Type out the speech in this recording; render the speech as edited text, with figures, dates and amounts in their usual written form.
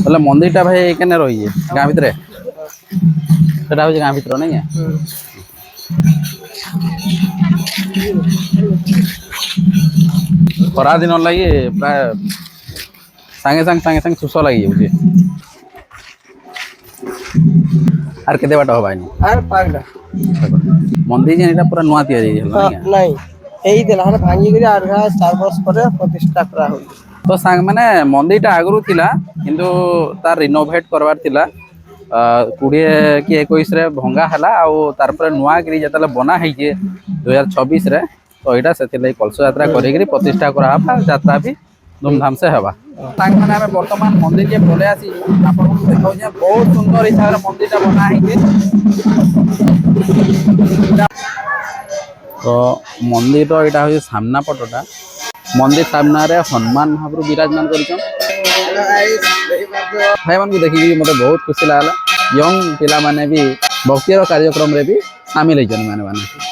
बोले मंदिरटा भाई केने रही गाँ भितर सेटा हूँ गाँ भितर नहीं खरा दिन लगी प्राय सागे सागे सुस लगी जाऊे आर केते बाट हबानी आर पागला मंदिर जेन पूरा नुआ तैयारी नहीं एई देला हने भांगी करी आर 4 वर्ष पर प्रतिष्ठा करा हो तो सांग माने मंदिरटा आगरू थिला किंतु तार रिनोवेट करवार थिला 20 कि 21 रे भंगा हला आउ तार पर नुआ करी जतले बना है जे 2026 रे तो एटा से थिले कलश यात्रा करी करी प्रतिष्ठा करा हबा यात्रा भी धूमधाम से हबा सांग माने हमें वर्तमान मंदिर के बोले आसी आपन को देखाउ जे बहुत सुंदर हिसाब रे मंदिरटा बना है जे तो मंदिर तो एटा हो सामना पटटा मंदिर सामना रे हनुमान महाप्रभु विराजमान कर भाई मान को देखिए मत बहुत खुशी लगा यंग पिला माने भी भक्तिर कार्यक्रम रे भी शामिल होइछन माने